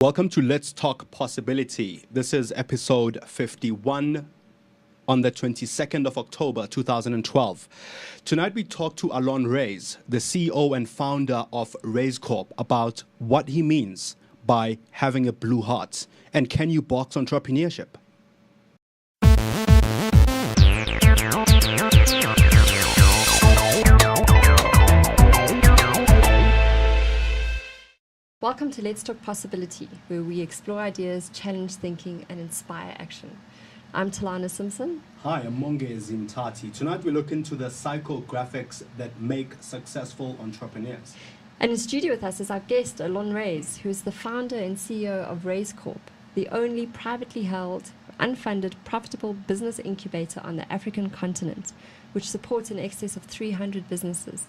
Welcome to Let's Talk Possibility. This is episode 51 on the 22nd of October 2012. Tonight we talk to Allon Raiz, the CEO and founder of Racecorp, about what he means by having a blue heart and can you box entrepreneurship? Welcome to Let's Talk Possibility, where we explore ideas, challenge thinking, and inspire action. I'm Talana Simpson. Hi, I'm Monge Zimtati. Tonight we look into the psychographics that make successful entrepreneurs. And in studio with us is our guest, Allon Raiz, who is the founder and CEO of Racecorp, the only privately held, unfunded, profitable business incubator on the African continent, which supports in excess of 300 businesses.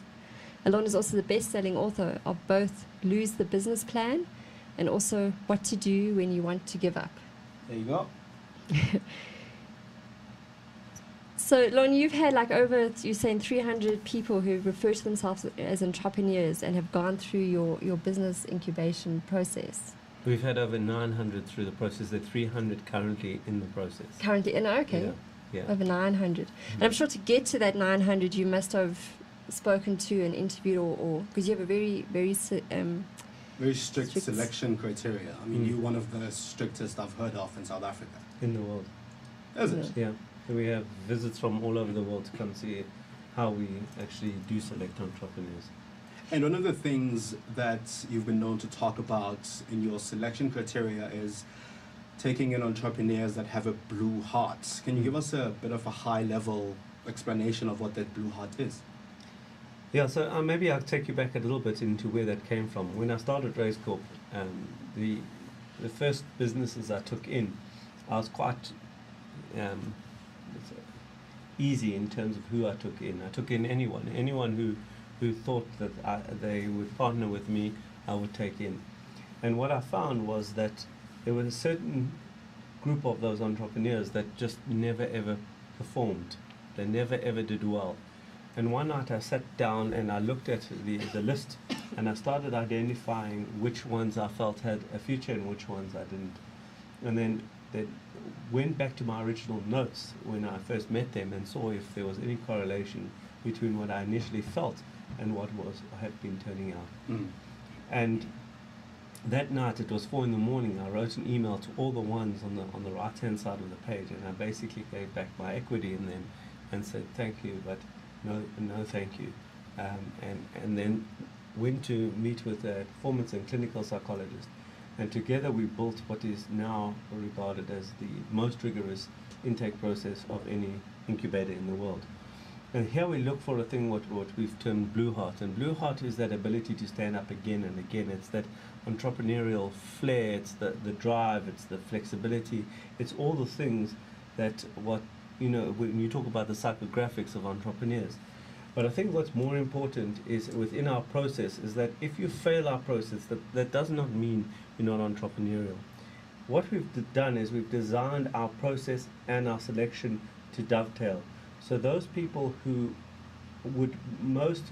Allon is also the best-selling author of both Lose the Business Plan and also What to Do When You Want to Give Up. There you go. So, Allon, you've had you're saying 300 people who refer to themselves as entrepreneurs and have gone through your business incubation process. We've had over 900 through the process. There are 300 currently in the process. Currently, okay. Yeah. Over 900. Mm-hmm. And I'm sure to get to that 900, you must have spoken to and interviewed or because you have a very strict selection criteria. I mean, you're one of the strictest I've heard of in South Africa. In the world. Is it? Yeah. So we have visits from all over the world to come see how we actually do select entrepreneurs. And one of the things that you've been known to talk about in your selection criteria is taking in entrepreneurs that have a blue heart. Can you give us a bit of a high-level explanation of what that blue heart is? Yeah, so maybe I'll take you back a little bit into where that came from. When I started Racecorp, the first businesses I took in, I was quite easy in terms of who I took in. I took in anyone who thought that they would partner with me, I would take in. And what I found was that there was a certain group of those entrepreneurs that just never ever performed. They never ever did well. And one night I sat down and I looked at the list and I started identifying which ones I felt had a future and which ones I didn't. And then they went back to my original notes when I first met them and saw if there was any correlation between what I initially felt and what had been turning out. Mm. And that night, it was 4 a.m, I wrote an email to all the ones on the right-hand side of the page, and I basically gave back my equity in them and said, thank you, but no thank you. And then went to meet with a performance and clinical psychologist. And together we built what is now regarded as the most rigorous intake process of any incubator in the world. And here we look for a thing what we've termed blue heart. And blue heart is that ability to stand up again and again. It's that entrepreneurial flair, it's the drive, it's the flexibility, it's all the things that when you talk about the psychographics of entrepreneurs. But I think what's more important is within our process is that if you fail our process, that does not mean you're not entrepreneurial. What we've done is we've designed our process and our selection to dovetail. So those people who would most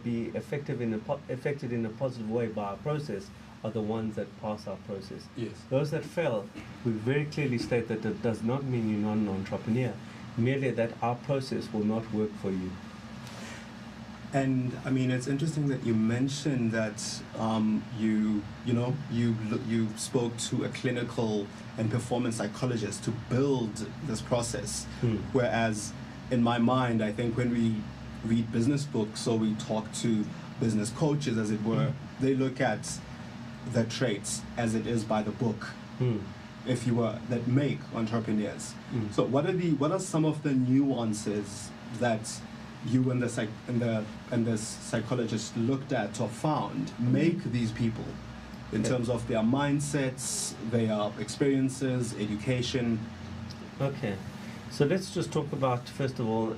be affected in a positive way by our process are the ones that pass our process. Yes. Those that fail, we very clearly state that it does not mean you're not an entrepreneur, merely that our process will not work for you. And I mean, it's interesting that you mentioned that you spoke to a clinical and performance psychologist to build this process. Whereas in my mind, I think when we read business books or we talk to business coaches, as it were, they look at the traits as it is by the book, if you were, that make entrepreneurs. So what are some of the nuances that you and the psychologist looked at or found make these people in terms of their mindsets, their experiences, education? Okay, so let's just talk about, first of all,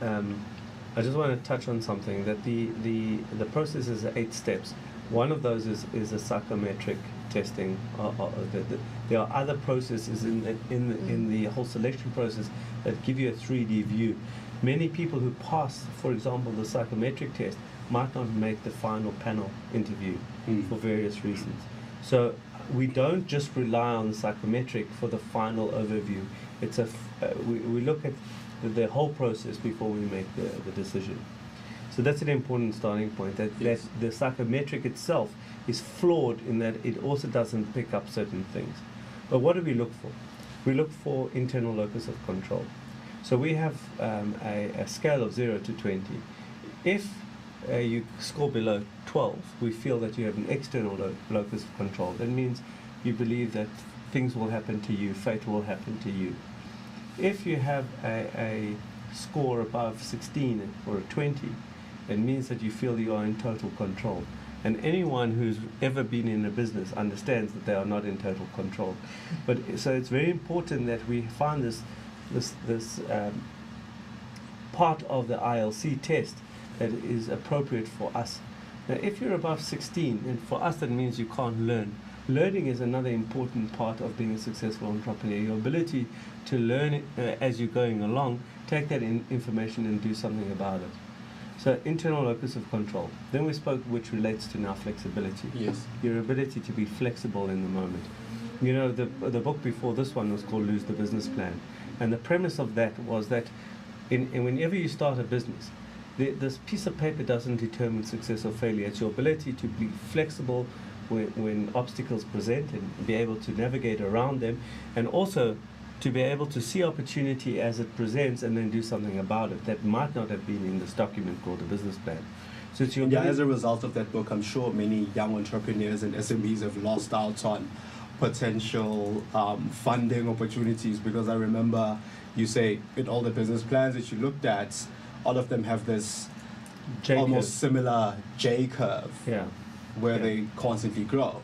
I just want to touch on something, that the process is 8 steps. One of those is a psychometric testing. There are other processes in the whole selection process that give you a 3D view. Many people who pass, for example, the psychometric test might not make the final panel interview for various reasons. So we don't just rely on the psychometric for the final overview. It's we look at the whole process before we make the decision. So that's an important starting point, that the psychometric itself is flawed in that it also doesn't pick up certain things. But what do we look for? We look for internal locus of control. So we have a scale of 0 to 20. If you score below 12, we feel that you have an external locus of control. That means you believe that things will happen to you, fate will happen to you. If you have a score above 16 or a 20, it means that you feel you are in total control. And anyone who's ever been in a business understands that they are not in total control. But so it's very important that we find this part of the ILC test that is appropriate for us. Now, if you're above 16, and for us that means you can't learn. Learning is another important part of being a successful entrepreneur. Your ability to learn as you're going along, take that information and do something about it. So internal locus of control. Then we spoke, which relates to now flexibility. Yes. Your ability to be flexible in the moment. You know, the book before this one was called Lose the Business Plan. And the premise of that was that whenever you start a business, this piece of paper doesn't determine success or failure. It's your ability to be flexible when obstacles present and be able to navigate around them, and also to be able to see opportunity as it presents and then do something about it that might not have been in this document called a business plan. So it's your as a result of that book, I'm sure many young entrepreneurs and SMEs have lost out on potential funding opportunities, because I remember you say in all the business plans that you looked at, all of them have this almost similar J curve, where they constantly grow.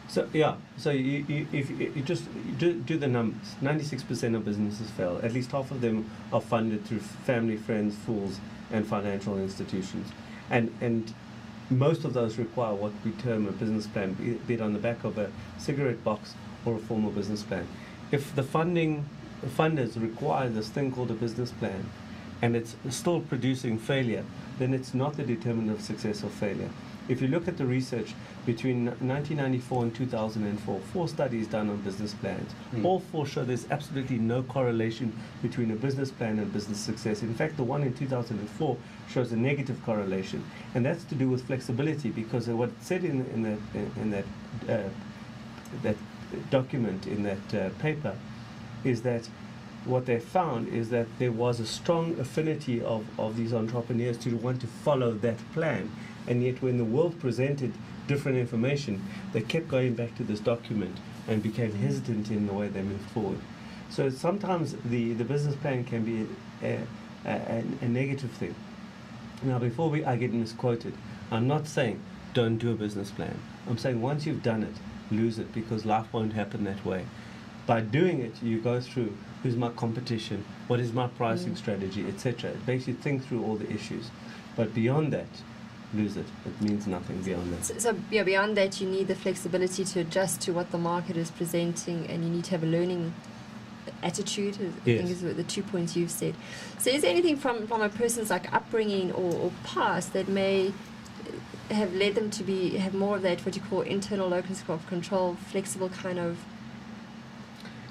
So if you just do the numbers, 96% of businesses fail. At least half of them are funded through family, friends, fools, and financial institutions, and most of those require what we term a business plan, be it on the back of a cigarette box or a formal business plan. If the funders require this thing called a business plan, and it's still producing failure, then it's not the determinant of success or failure. If you look at the research between 1994 and 2004, 4 studies done on business plans, all 4 show there's absolutely no correlation between a business plan and business success. In fact, the one in 2004 shows a negative correlation, and that's to do with flexibility, because what it said in that document, in that paper, is that what they found is that there was a strong affinity of these entrepreneurs to want to follow that plan. And yet when the world presented different information, they kept going back to this document and became hesitant in the way they moved forward. So sometimes the business plan can be a negative thing. Now, before I get misquoted, I'm not saying don't do a business plan. I'm saying once you've done it, lose it, because life won't happen that way. By doing it, you go through who's my competition, what is my pricing strategy, etc. It makes you think through all the issues. But beyond that, lose it. It means nothing beyond that. So beyond that, you need the flexibility to adjust to what the market is presenting, and you need to have a learning attitude, I think is the 2 points you've said. So is there anything from a person's like upbringing or past that may have led them to have more of that, what you call internal locus of control, flexible kind of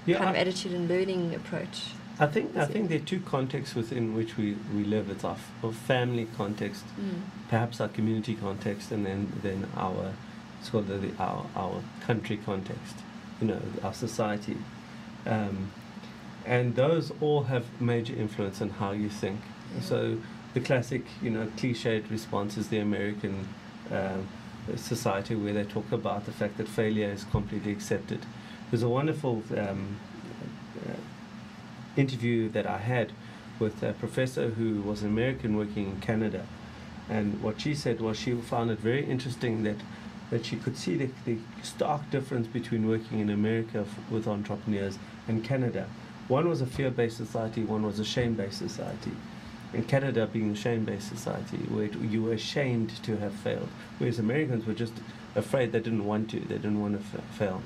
attitude and learning approach? I think there are 2 contexts within which we live. It's our family context, perhaps our community context, and then our country context, our society, and those all have major influence on how you think. So the classic, cliched response is the American society, where they talk about the fact that failure is completely accepted. There's a wonderful interview that I had with a professor who was an American working in Canada, and what she said was she found it very interesting that she could see the stark difference between working in America with entrepreneurs and Canada. One was a fear-based society, one was a shame-based society. In Canada being a shame-based society, where you were ashamed to have failed, whereas Americans were just afraid they didn't want to fail.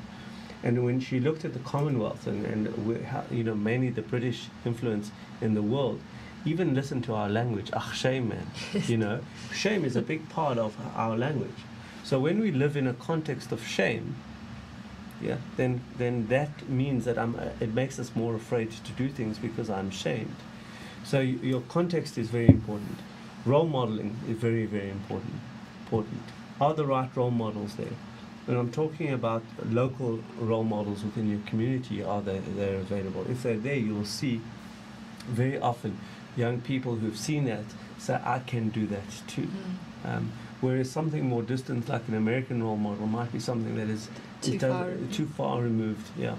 And when she looked at the Commonwealth and mainly the British influence in the world, even listen to our language. Shame, man. Shame is a big part of our language. So when we live in a context of shame, yeah, then that means that it makes us more afraid to do things because I'm shamed. So your context is very important. Role modeling is very, very important. Are the right role models there? When I'm talking about local role models within your community, they're available? If they're there, you'll see very often young people who've seen that say, I can do that too. Whereas something more distant, like an American role model, might be something that is too far removed. Yeah.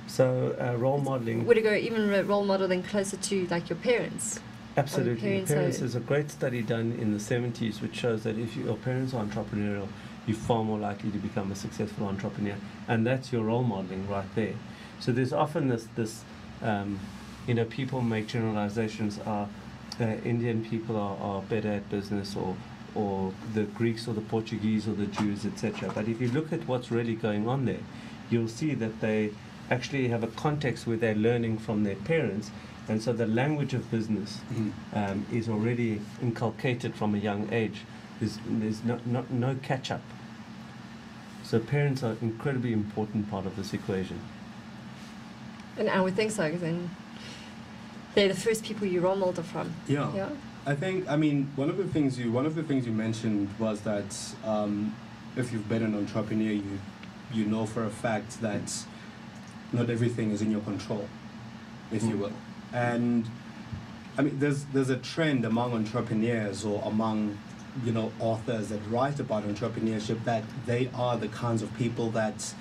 So role modeling. Would it go even role model then closer to like your parents? Absolutely. Parents, there's a great study done in the 70s which shows that if your parents are entrepreneurial, you're far more likely to become a successful entrepreneur, and that's your role modeling right there. So there's often this people make generalizations. Indian people are better at business, or the Greeks or the Portuguese or the Jews, etc. But if you look at what's really going on there, you'll see that they actually have a context where they're learning from their parents, and so the language of business is already inculcated from a young age. There's no catch-up. So parents are an incredibly important part of this equation. And I would think so, because then they're the first people you role model from. Yeah. I think, one of the things you mentioned was that if you've been an entrepreneur, you know for a fact that not everything is in your control, if you will. And there's a trend among entrepreneurs or among authors that write about entrepreneurship that they are the kinds of people that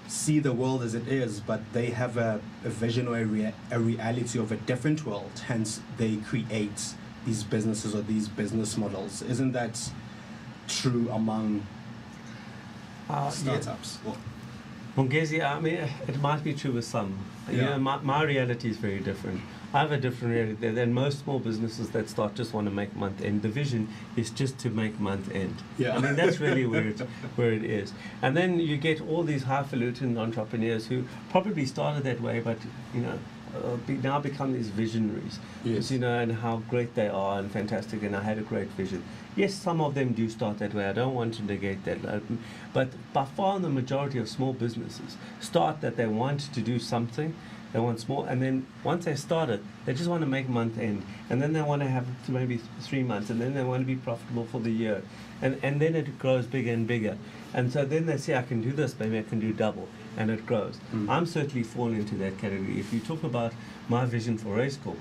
see the world as it is, but they have a vision or a reality of a different world. Hence, they create these businesses or these business models. Isn't that true among startups? Yeah. Mongezi, it might be true with some. Yeah. My reality is very different. I have a different reality than most small businesses that start just want to make month end. The vision is just to make month end. Yeah. That's really where it is. And then you get all these highfalutin entrepreneurs who probably started that way, but now become these visionaries. Yes. And how great they are and fantastic, and I had a great vision. Yes, some of them do start that way. I don't want to negate that. But by far the majority of small businesses start that they want to do something, they want small, and then once they start it, they just want to make month end, and then they want to have maybe 3 months, and then they want to be profitable for the year, and then it grows bigger and bigger. And so then they say, I can do this, maybe I can do double, and it grows. I'm certainly fallen into that category. If you talk about my vision for Racecorp,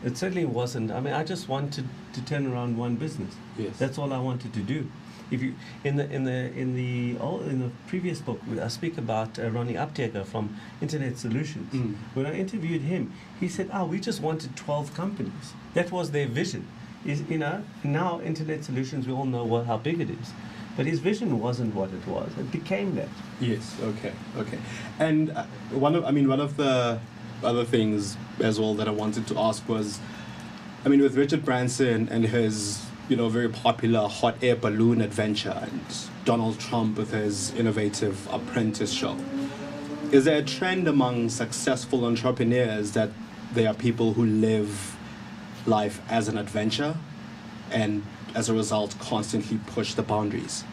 it certainly wasn't. I just wanted to turn around one business. Yes. That's all I wanted to do. If you in the previous book, I speak about Ronnie Uptaker from Internet Solutions. When I interviewed him, he said, we just wanted 12 companies. That was their vision. Now Internet Solutions, we all know how big it is. But his vision wasn't what it was. It became that. Yes. Okay. And one of the other things as well that I wanted to ask was, with Richard Branson and his very popular hot air balloon adventure, and Donald Trump with his innovative Apprentice show, is there a trend among successful entrepreneurs that they are people who live life as an adventure and as a result constantly push the boundaries?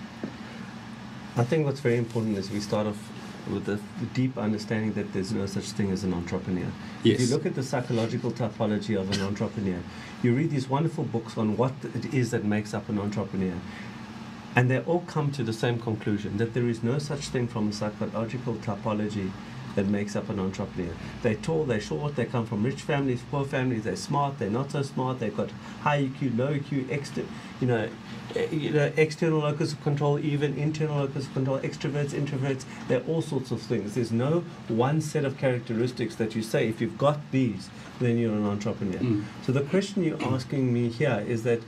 I think what's very important is we start off with the deep understanding that there's no such thing as an entrepreneur. Yes. If you look at the psychological typology of an entrepreneur, you read these wonderful books on what it is that makes up an entrepreneur, and they all come to the same conclusion, that there is no such thing from a psychological typology that makes up an entrepreneur. They're tall, they're short, they come from rich families, poor families, they're smart, they're not so smart, they've got high EQ, low EQ, external locus of control, even internal locus of control, extroverts, introverts, they're all sorts of things. There's no one set of characteristics that you say, if you've got these, then you're an entrepreneur. So the question you're asking me here is that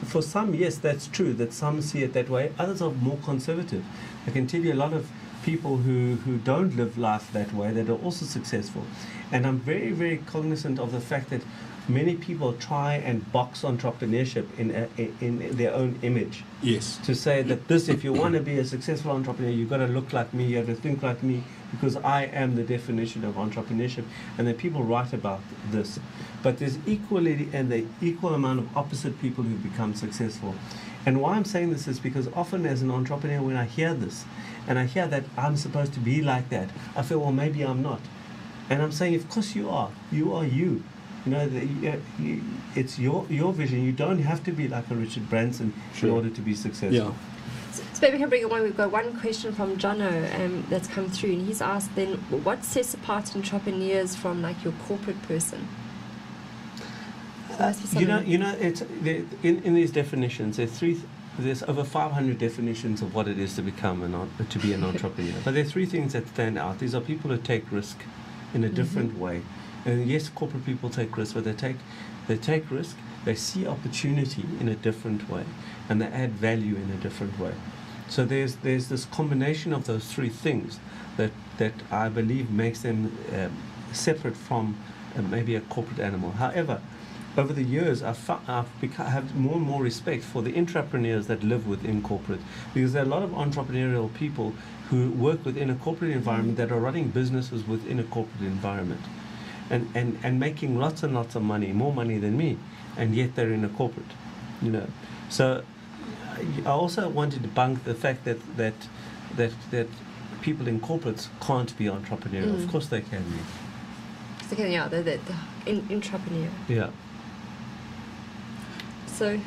for some, yes, that's true, that some see it that way, others are more conservative. I can tell you a lot of people who don't live life that way that are also successful. And I'm very, very cognizant of the fact that many people try and box entrepreneurship in their own image. Yes. To say that this, if you want to be a successful entrepreneur, you've got to look like me, you have to think like me, because I am the definition of entrepreneurship, and then people write about this. But there's the equal amount of opposite people who become successful. And why I'm saying this is because often as an entrepreneur, when I hear this, and I hear that I'm supposed to be like that, I feel, well, maybe I'm not. And I'm saying, of course you are. You are you. You know, it's your vision. You don't have to be like a Richard Branson in order to be successful. Yeah. So maybe we can bring it on. We've got one question from Jono that's come through, and he's asked then, what sets apart entrepreneurs from like your corporate person? It's in these definitions. There's over 500 definitions of what it is to to be an entrepreneur. But there are three things that stand out. These are people who take risk in a different way. And yes, corporate people take risk, but they take risk. They see opportunity in a different way, and they add value in a different way. So there's this combination of those three things that I believe makes them separate from maybe a corporate animal. However, over the years, I've had more and more respect for the intrapreneurs that live within corporate, because there are a lot of entrepreneurial people who work within a corporate environment that are running businesses within a corporate environment, and making lots and lots of money, more money than me, and yet they're in a corporate, you know. So I also want to debunk the fact that people in corporates can't be entrepreneurial. Of course they can be. So they're intrapreneur. Yeah. So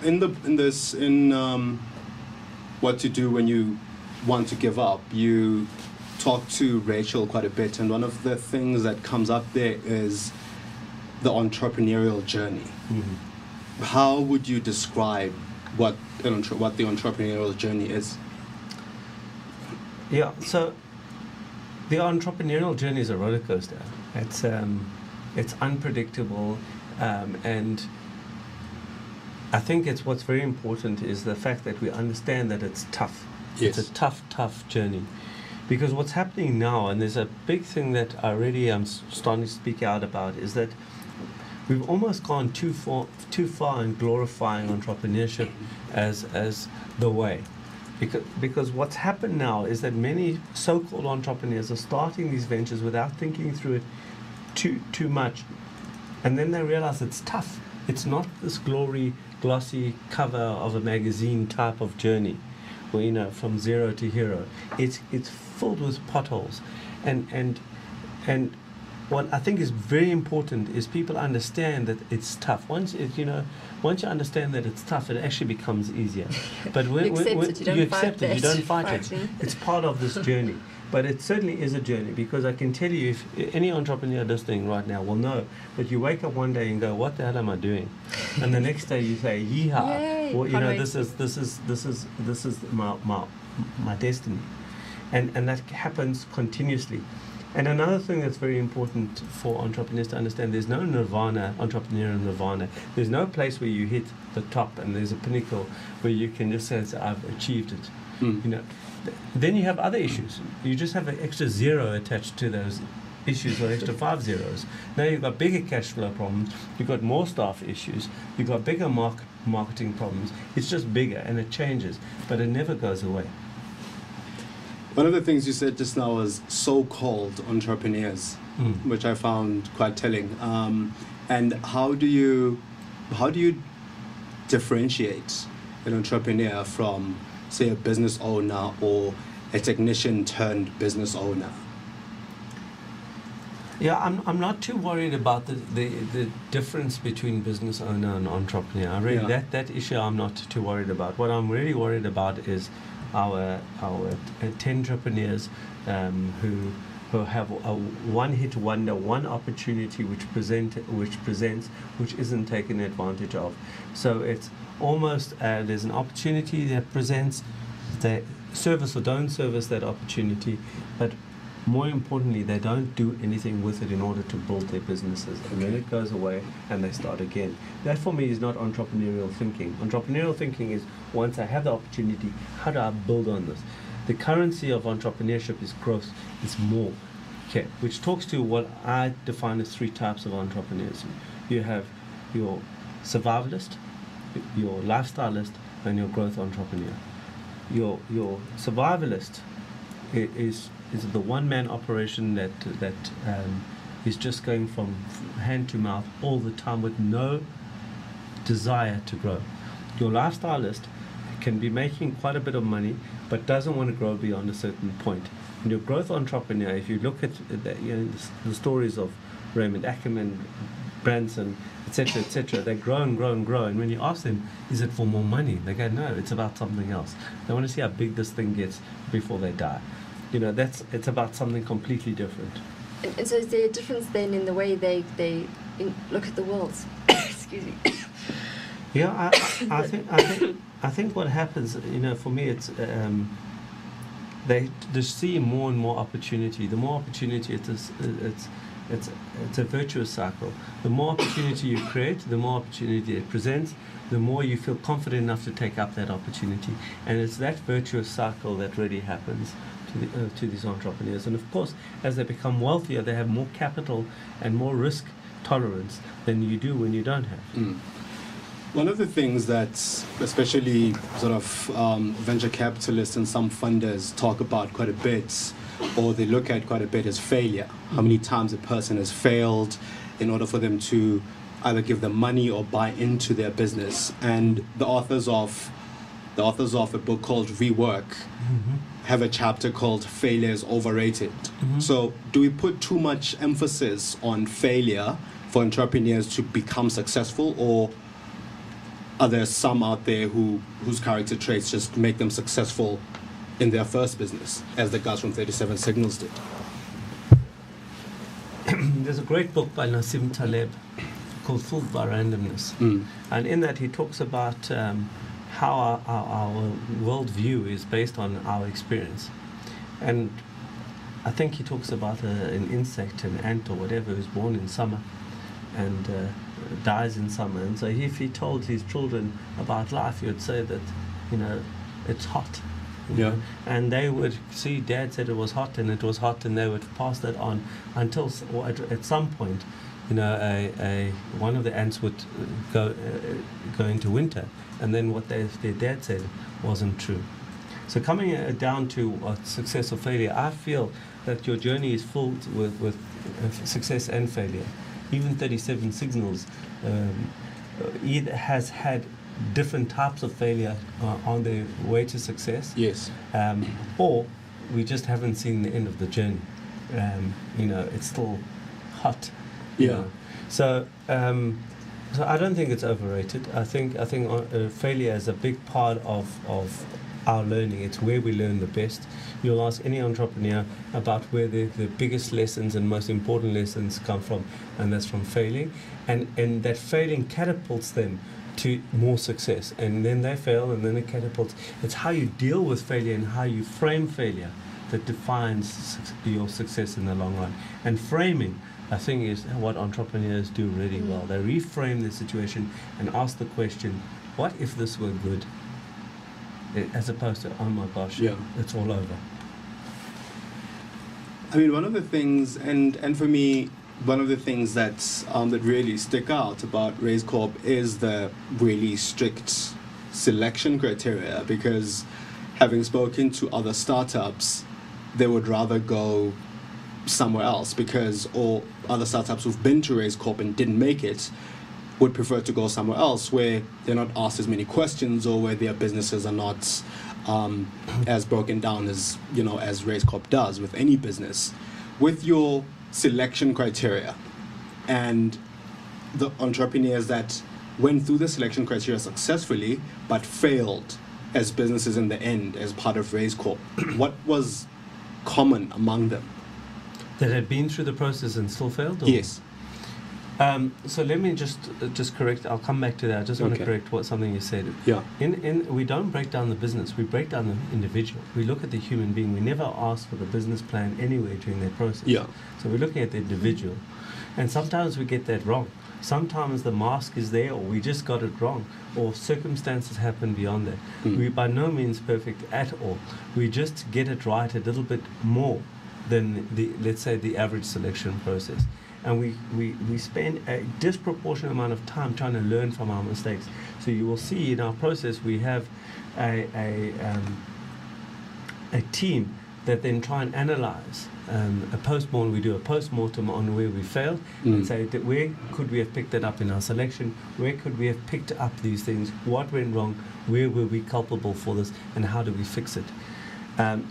in what you do when you want to give up, you talk to Rachel quite a bit, and one of the things that comes up there is the entrepreneurial journey. How would you describe what the entrepreneurial journey is? Yeah, so the entrepreneurial journey is a roller coaster. It's unpredictable, and I think what's very important is the fact that we understand that it's tough. Yes. It's a tough journey. Because what's happening now, and there's a big thing that I really am starting to speak out about, is that we've almost gone too far in glorifying entrepreneurship as the way. Because what's happened now is that many so-called entrepreneurs are starting these ventures without thinking through it too much. And then they realize it's tough. It's not this glossy cover of a magazine type of journey, where, you know, from zero to hero. It's filled with potholes, and what I think is very important is people understand that it's tough. Once you understand that it's tough, it actually becomes easier. But when you accept it, you don't fight it. It's part of this journey. But it certainly is a journey, because I can tell you, if any entrepreneur listening right now will know that you wake up one day and go, "What the hell am I doing?" And the next day you say, "Yeehaw!" Well, you know, this is my destiny, and that happens continuously. And another thing that's very important for entrepreneurs to understand: there's no entrepreneurial nirvana. There's no place where you hit the top and there's a pinnacle where you can just say, "I've achieved it." You know. Then you have other issues. You just have an extra zero attached to those issues, or extra 5 zeros. Now you've got bigger cash flow problems, you've got more staff issues, you've got bigger marketing problems. It's just bigger, and it changes, but it never goes away. One of the things you said just now was so-called entrepreneurs, which I found quite telling. And how do you differentiate an entrepreneur from, say, a business owner or a technician turned business owner? Yeah, I'm not too worried about the difference between business owner and entrepreneur. That issue I'm not too worried about. What I'm really worried about is our 10 entrepreneurs who have a one-hit wonder, one opportunity which isn't taken advantage of. So it's almost there's an opportunity that presents, they service or don't service that opportunity, but more importantly, they don't do anything with it in order to build their businesses, and then it goes away and they start again. That for me is not entrepreneurial thinking. Entrepreneurial thinking is, once I have the opportunity, how do I build on this? The currency of entrepreneurship is growth, it's more. Okay, which talks to what I define as 3 types of entrepreneurs. You have your survivalist, your lifestylist, and your growth entrepreneur. your survivalist is the one-man operation that is just going from hand to mouth all the time with no desire to grow. Your lifestylist can be making quite a bit of money but doesn't want to grow beyond a certain point. And your growth entrepreneur, if you look at the stories of Raymond Ackerman, Branson, etc., they grow and grow and grow. And when you ask them, is it for more money? They go, no, it's about something else. They want to see how big this thing gets before they die. It's about something completely different. And so is there a difference then in the way they look at the world? Excuse me. Yeah, I think what happens, for me, it's they see more and more opportunity. The more opportunity it's a virtuous cycle. The more opportunity you create, the more opportunity it presents, the more you feel confident enough to take up that opportunity. And it's that virtuous cycle that really happens to these entrepreneurs. And of course, as they become wealthier, they have more capital and more risk tolerance than you do when you don't have. Mm. One of the things that especially sort of venture capitalists and some funders talk about quite a bit, or they look at quite a bit, is failure. How many times a person has failed in order for them to either give them money or buy into their business. And the authors of a book called Rework have a chapter called Failure is Overrated. So do we put too much emphasis on failure for entrepreneurs to become successful, or are there some out there whose character traits just make them successful in their first business, as the guys from 37 Signals did? There's a great book by Nassim Taleb called By Randomness. And in that he talks about how our worldview is based on our experience. And I think he talks about an insect, an ant or whatever, who's born in summer and dies in summer. And so if he told his children about life, he would say that, it's hot. Yeah. And they would see Dad said it was hot, and it was hot, and they would pass that on until at some point, one of the ants would go into winter, and then what their dad said wasn't true. So coming down to success or failure, I feel that your journey is filled with success and failure. Even 37 Signals either has had different types of failure on their way to success. Yes. Or we just haven't seen the end of the journey. It's still hot. Yeah. So I don't think it's overrated. I think failure is a big part of our learning. It's where we learn the best. You'll ask any entrepreneur about where the biggest lessons and most important lessons come from, and that's from failing. And that failing catapults them to more success, and then they fail, and then it catapults. It's how you deal with failure and how you frame failure that defines your success in the long run. And framing, I think, is what entrepreneurs do really well. They reframe the situation and ask the question, what if this were good? As opposed to, oh my gosh, it's all over. I mean, one of the things, and for me, one of the things that really stick out about Racecorp is the really strict selection criteria, because having spoken to other startups, they would rather go somewhere else, or other startups who've been to Racecorp and didn't make it would prefer to go somewhere else where they're not asked as many questions, or where their businesses are not as broken down as Racecorp does with any business. With your selection criteria and the entrepreneurs that went through the selection criteria successfully but failed as businesses in the end as part of Racecorp, what was common among them? That had been through the process and still failed? Or? Yes. So let me just correct. I'll come back to that. I just want to correct something you said. Yeah. We don't break down the business. We break down the individual. We look at the human being. We never ask for the business plan anyway during that process. Yeah. So we're looking at the individual, and sometimes we get that wrong. Sometimes the mask is there, or we just got it wrong, or circumstances happen beyond that. We're by no means perfect at all. We just get it right a little bit more than let's say the average selection process. And we spend a disproportionate amount of time trying to learn from our mistakes. So you will see in our process we have a a team that then try and analyze we do a post-mortem on where we failed and say that where could we have picked it up in our selection, where could we have picked up these things, what went wrong, where were we culpable for this, and how do we fix it. And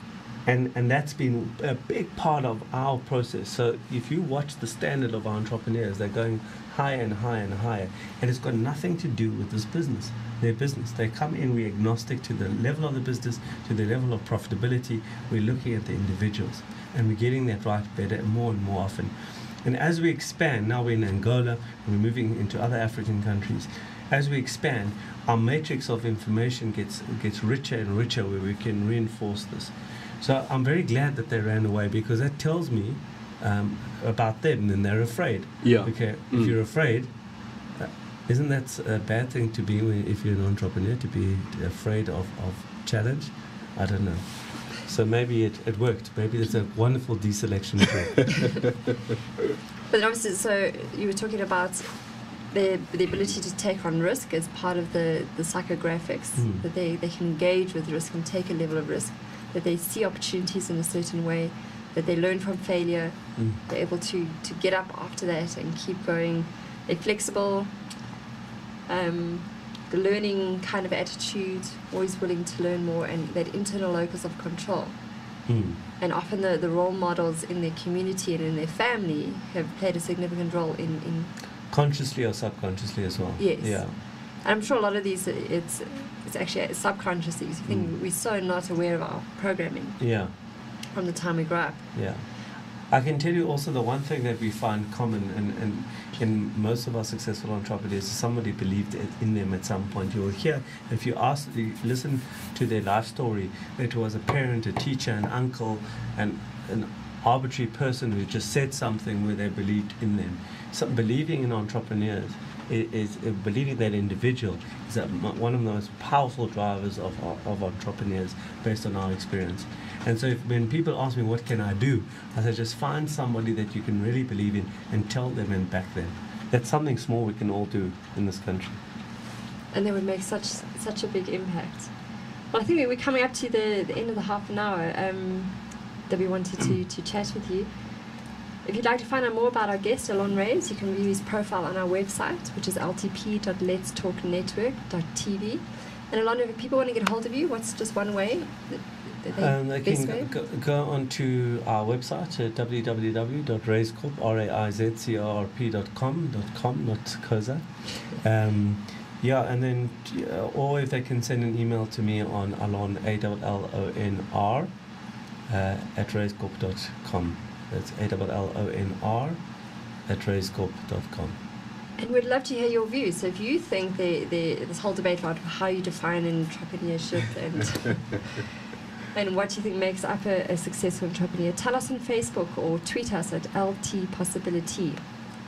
that's been a big part of our process. So if you watch the standard of our entrepreneurs, they're going higher and higher and higher, and it's got nothing to do with this business. Their business. They come in, we're agnostic to the level of the business, to the level of profitability. We're looking at the individuals, and we're getting that right better and more often. And as we expand, now we're in Angola, and we're moving into other African countries. As we expand, our matrix of information gets richer and richer, where we can reinforce this. So I'm very glad that they ran away, because that tells me about them, and they're afraid. Yeah. Okay, if you're afraid, isn't that a bad thing to be if you're an entrepreneur, to be afraid of challenge? I don't know. So maybe it worked. Maybe it's a wonderful deselection tool. But obviously, so you were talking about the ability to take on risk as part of the psychographics, that they can engage with risk and take a level of risk, that they see opportunities in a certain way, that they learn from failure, they're able to get up after that and keep going. They're flexible, the learning kind of attitude, always willing to learn more, and that internal locus of control. And often the role models in their community and in their family have played a significant role in consciously or subconsciously as well. Yes. Yeah. And I'm sure a lot of these, it's actually subconsciously. You think we're so not aware of our programming. Yeah. From the time we grow up. Yeah. I can tell you also the one thing that we find common and in most of our successful entrepreneurs is somebody believed in them at some point. You will hear, if you listen to their life story, it was a parent, a teacher, an uncle, and an arbitrary person who just said something where they believed in them. So believing in entrepreneurs is believing that individual is one of the most powerful drivers of entrepreneurs based on our experience. And so when people ask me, what can I do? I say, just find somebody that you can really believe in and tell them and back them. That's something small we can all do in this country. And they would make such a big impact. Well, I think we're coming up to the end of the half an hour that we wanted to chat with you. If you'd like to find out more about our guest, Allon Raiz, you can view his profile on our website, which is ltp.letstalknetwork.tv. And Allon, if people want to get hold of you, what's just one way? They can go onto our website at www.racecorp, raizcorp.com, not Koza. Yeah, and then, or if they can send an email to me on Allon, ALLONR, at racecorp.com. That's ALLONR at racecorp.com. And we'd love to hear your views. So if you think this whole debate about how you define entrepreneurship and what you think makes up a successful entrepreneur, tell us on Facebook or tweet us at LTPossibility.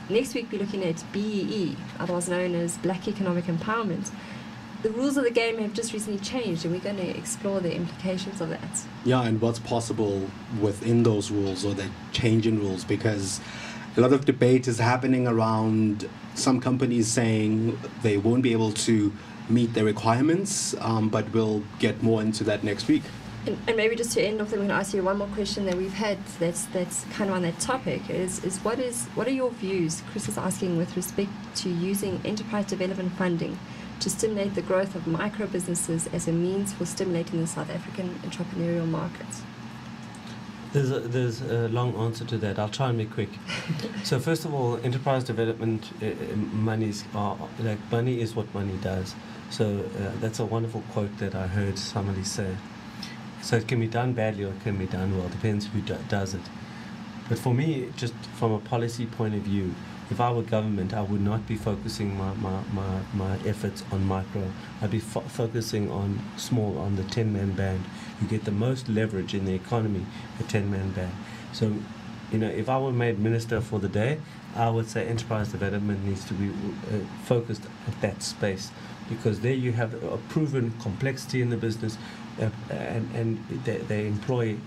Next week we're looking at BEE, otherwise known as Black Economic Empowerment. The rules of the game have just recently changed, and we're going to explore the implications of that. Yeah, and what's possible within those rules or the change in rules, because a lot of debate is happening around some companies saying they won't be able to meet their requirements, but we'll get more into that next week. And maybe just to end off, I'm going to ask you one more question that we've had that's kind of on that topic is what are your views, Chris is asking, with respect to using enterprise development funding to stimulate the growth of micro businesses as a means for stimulating the South African entrepreneurial market? There's a long answer to that. I'll try and be quick. So first of all, enterprise development money is what money does. So that's a wonderful quote that I heard somebody say. So it can be done badly or it can be done well. Depends who does it. But for me, just from a policy point of view, if I were government, I would not be focusing my efforts on micro. I'd be focusing on small, on the 10-man band. You get the most leverage in the economy, the 10-man band. So, if I were made minister for the day, I would say enterprise development needs to be focused at that space, because there you have a proven complexity in the business, and they employ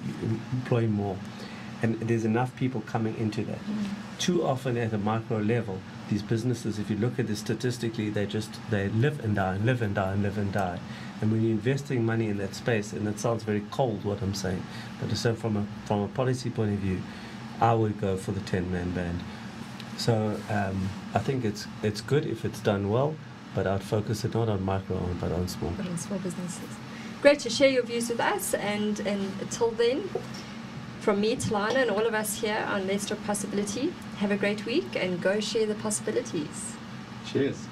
more. And there's enough people coming into that. Too often at a micro level, these businesses, if you look at this statistically, they live and die and live and die and live and die. And when you're investing money in that space, and it sounds very cold what I'm saying, but so from a policy point of view, I would go for the 10-man band. So I think it's good if it's done well, but I'd focus it not on micro, but on small. But on small businesses. Great to share your views with us, and until then, from me, Talana, and all of us here on Let's Talk Possibility, have a great week and go share the possibilities. Cheers.